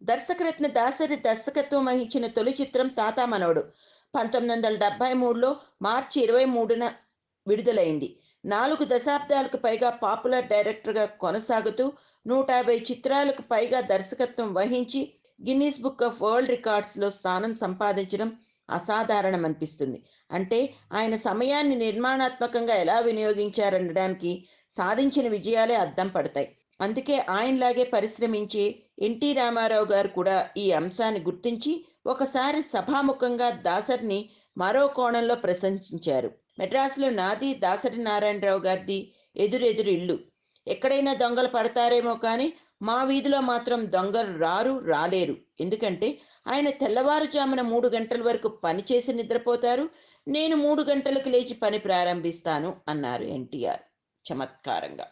దర్శకరత్న దాసరి దర్శకత్వం వహించిన తొలి చిత్రం తాతా మనవడు 1973లో మార్చి 23న విడుదలైంది. 4 దశాబ్దాలకు పైగా పాపులర్ డైరెక్టర్గా కొనసాగుతూ 150 చిత్రాలకు పైగా దర్శకత్వం వహించి గిన్నీస్ బుక్ ఆఫ్ వరల్డ్ రికార్డ్స్లో స్థానం సంపాదించడం అసాధారణమనిపిస్తుంది. అంటే ఆయన సమయాన్ని నిర్మాణాత్మకంగా ఎలా వినియోగించారనడానికి సాధించిన విజయాలే అద్దం పడతాయి. అందుకే ఆయనలాగే పరిశ్రమించే ఎన్టీ రామారావు గారు కూడా ఈ అంశాన్ని గుర్తించి ఒకసారి సభాముఖంగా దాసరిని మరో కోణంలో ప్రశంసించారు. మెడ్రాసులో నాది దాసరి నారాయణరావు గారిది ఎదురెదురు ఇల్లు. ఎక్కడైనా దొంగలు పడతారేమో కానీ మా వీధిలో మాత్రం దొంగలు రారు రాలేరు. ఎందుకంటే ఆయన తెల్లవారుజామున 3 గంటల వరకు పనిచేసి నిద్రపోతారు. నేను 3 గంటలకు లేచి పని ప్రారంభిస్తాను అన్నారు ఎన్టీఆర్ చమత్కారంగా.